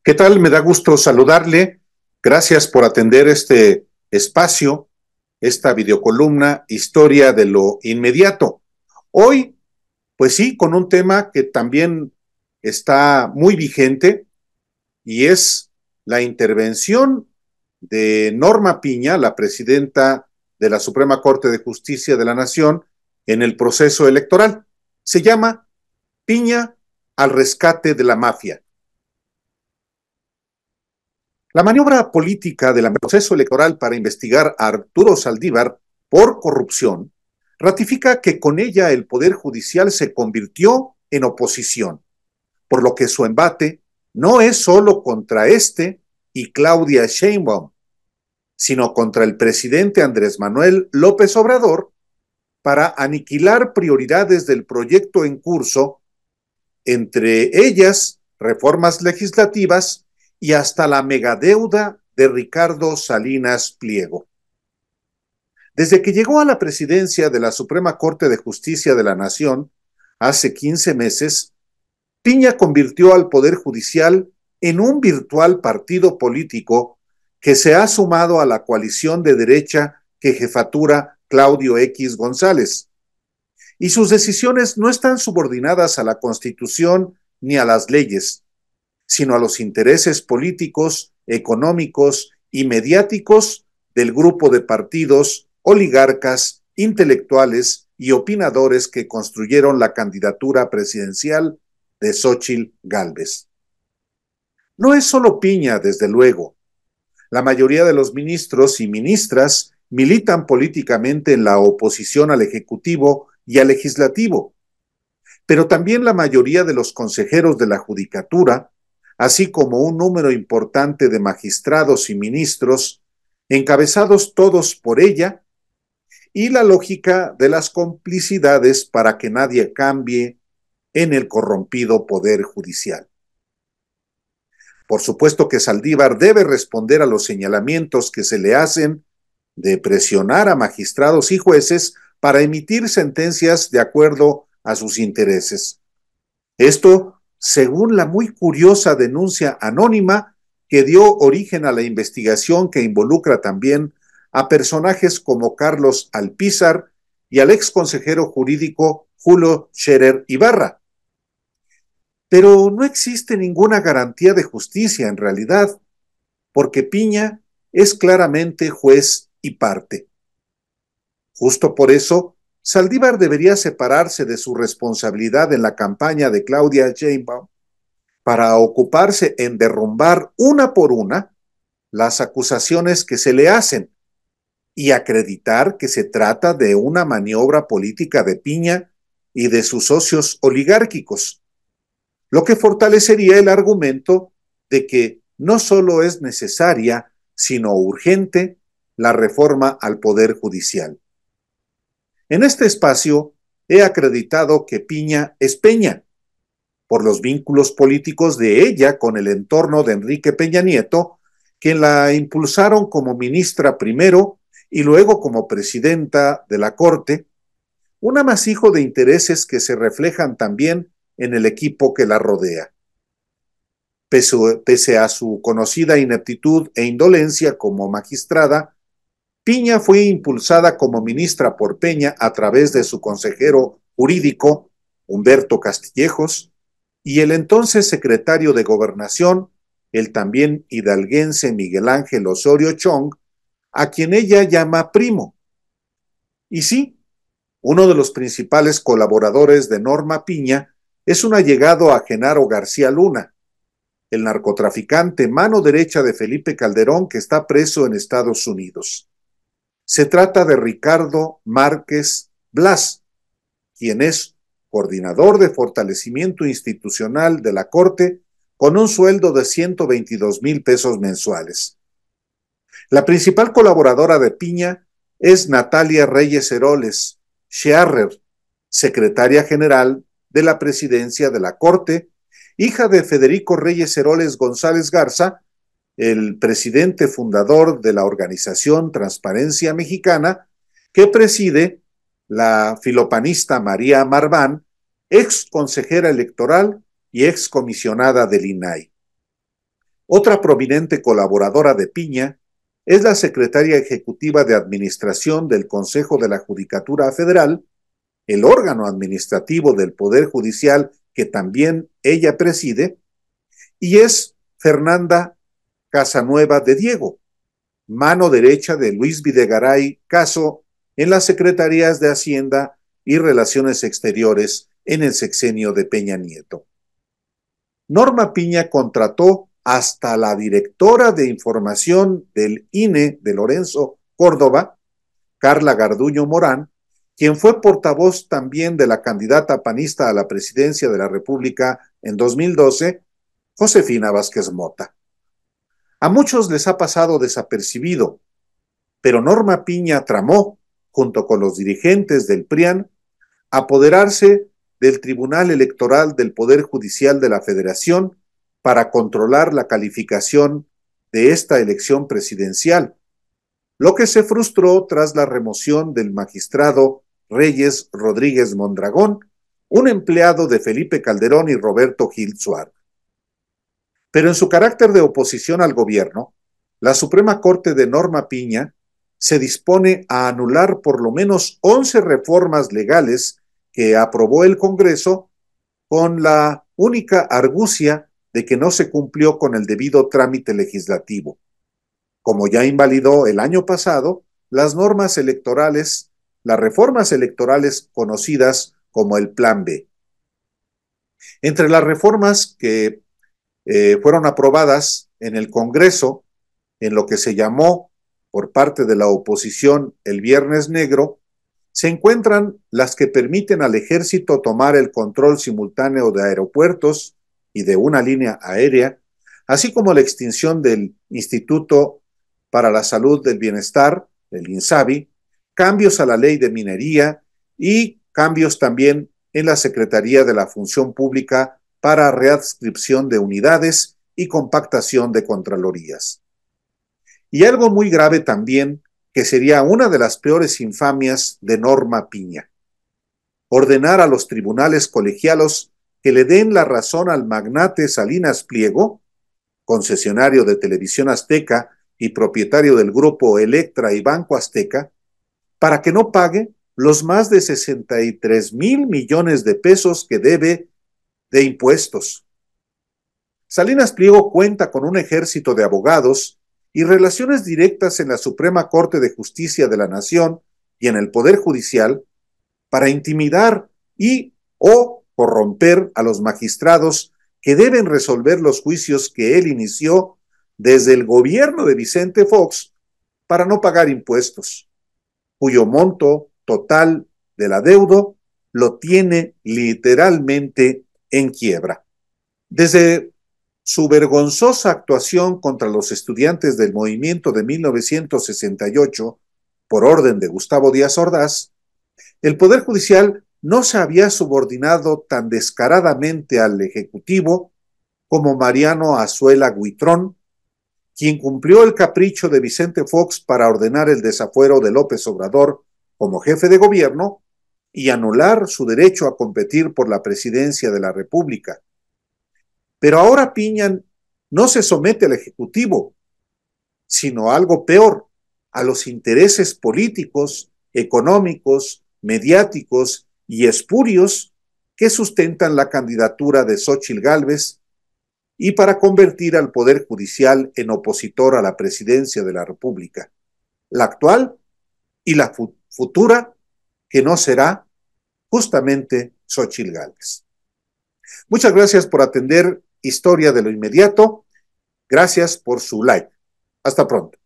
¿Qué tal? Me da gusto saludarle. Gracias por atender este espacio, esta videocolumna, Historia de lo Inmediato. Hoy, pues sí, con un tema que también está muy vigente y es la intervención de Norma Piña, la presidenta de la Suprema Corte de Justicia de la Nación, en el proceso electoral. Se llama Piña al rescate de la mafia. La maniobra política del proceso electoral para investigar a Arturo Saldívar por corrupción ratifica que con ella el Poder Judicial se convirtió en oposición, por lo que su embate no es solo contra este y Claudia Sheinbaum, sino contra el presidente Andrés Manuel López Obrador para aniquilar prioridades del proyecto en curso, entre ellas reformas legislativas y hasta la megadeuda de Ricardo Salinas Pliego. Desde que llegó a la presidencia de la Suprema Corte de Justicia de la Nación, hace 15 meses, Piña convirtió al Poder Judicial en un virtual partido político que se ha sumado a la coalición de derecha que jefatura Claudio X González. Y sus decisiones no están subordinadas a la Constitución ni a las leyes, sino a los intereses políticos, económicos y mediáticos del grupo de partidos, oligarcas, intelectuales y opinadores que construyeron la candidatura presidencial de Xóchitl Gálvez. No es solo Piña, desde luego. La mayoría de los ministros y ministras militan políticamente en la oposición al Ejecutivo y al Legislativo, pero también la mayoría de los consejeros de la Judicatura, así como un número importante de magistrados y ministros, encabezados todos por ella, y la lógica de las complicidades para que nadie cambie en el corrompido Poder Judicial. Por supuesto que Saldívar debe responder a los señalamientos que se le hacen de presionar a magistrados y jueces para emitir sentencias de acuerdo a sus intereses. Esto según la muy curiosa denuncia anónima que dio origen a la investigación que involucra también a personajes como Carlos Alpizar y al ex consejero jurídico Julio Scherer Ibarra. Pero no existe ninguna garantía de justicia en realidad, porque Piña es claramente juez y parte. Justo por eso, Saldívar debería separarse de su responsabilidad en la campaña de Claudia Sheinbaum para ocuparse en derrumbar una por una las acusaciones que se le hacen y acreditar que se trata de una maniobra política de Piña y de sus socios oligárquicos, lo que fortalecería el argumento de que no solo es necesaria, sino urgente, la reforma al Poder Judicial. En este espacio he acreditado que Piña es Peña, por los vínculos políticos de ella con el entorno de Enrique Peña Nieto, quien la impulsaron como ministra primero y luego como presidenta de la Corte, un amasijo de intereses que se reflejan también en el equipo que la rodea. Pese a su conocida ineptitud e indolencia como magistrada, Piña fue impulsada como ministra por Peña a través de su consejero jurídico, Humberto Castillejos, y el entonces secretario de Gobernación, el también hidalguense Miguel Ángel Osorio Chong, a quien ella llama primo. Y sí, uno de los principales colaboradores de Norma Piña es un allegado a Genaro García Luna, el narcotraficante mano derecha de Felipe Calderón que está preso en Estados Unidos. Se trata de Ricardo Márquez Blas, quien es coordinador de fortalecimiento institucional de la Corte con un sueldo de 122,000 pesos mensuales. La principal colaboradora de Piña es Natalia Reyes Heroles Scherer, secretaria general de la presidencia de la Corte, hija de Federico Reyes Heroles González Garza, el presidente fundador de la organización Transparencia Mexicana, que preside la filopanista María Marván, ex consejera electoral y ex comisionada del INAI. Otra prominente colaboradora de Piña es la secretaria ejecutiva de Administración del Consejo de la Judicatura Federal, el órgano administrativo del Poder Judicial que también ella preside, y es Fernanda Casanueva de Diego, mano derecha de Luis Videgaray Caso en las Secretarías de Hacienda y Relaciones Exteriores en el sexenio de Peña Nieto. Norma Piña contrató hasta la directora de información del INE de Lorenzo Córdoba, Carla Garduño Morán, quien fue portavoz también de la candidata panista a la presidencia de la República en 2012, Josefina Vázquez Mota. A muchos les ha pasado desapercibido, pero Norma Piña tramó, junto con los dirigentes del PRIAN, apoderarse del Tribunal Electoral del Poder Judicial de la Federación para controlar la calificación de esta elección presidencial, lo que se frustró tras la remoción del magistrado Reyes Rodríguez Mondragón, un empleado de Felipe Calderón y Roberto Gil Suárez. Pero en su carácter de oposición al gobierno, la Suprema Corte de Norma Piña se dispone a anular por lo menos 11 reformas legales que aprobó el Congreso con la única argucia de que no se cumplió con el debido trámite legislativo, como ya invalidó el año pasado las normas electorales, las reformas electorales conocidas como el Plan B. Entre las reformas que fueron aprobadas en el Congreso, en lo que se llamó por parte de la oposición el Viernes Negro, se encuentran las que permiten al ejército tomar el control simultáneo de aeropuertos y de una línea aérea, así como la extinción del Instituto para la Salud del Bienestar, el INSABI, cambios a la ley de minería y cambios también en la Secretaría de la Función Pública para readscripción de unidades y compactación de contralorías. Y algo muy grave también, que sería una de las peores infamias de Norma Piña: ordenar a los tribunales colegiados que le den la razón al magnate Salinas Pliego, concesionario de Televisión Azteca y propietario del grupo Electra y Banco Azteca, para que no pague los más de 63,000 millones de pesos que debe de impuestos. Salinas Pliego cuenta con un ejército de abogados y relaciones directas en la Suprema Corte de Justicia de la Nación y en el Poder Judicial para intimidar y o corromper a los magistrados que deben resolver los juicios que él inició desde el gobierno de Vicente Fox para no pagar impuestos, cuyo monto total del adeudo lo tiene literalmente en quiebra. Desde su vergonzosa actuación contra los estudiantes del movimiento de 1968, por orden de Gustavo Díaz Ordaz, el Poder Judicial no se había subordinado tan descaradamente al Ejecutivo como Mariano Azuela Huitrón, quien cumplió el capricho de Vicente Fox para ordenar el desafuero de López Obrador como jefe de gobierno y anular su derecho a competir por la presidencia de la República. Pero ahora Piña no se somete al Ejecutivo, sino algo peor, a los intereses políticos, económicos, mediáticos y espurios que sustentan la candidatura de Xóchitl Gálvez, y para convertir al Poder Judicial en opositor a la presidencia de la República, la actual y la futura, que no será justamente Xóchitl Gálvez. Muchas gracias por atender Historia de lo Inmediato. Gracias por su like. Hasta pronto.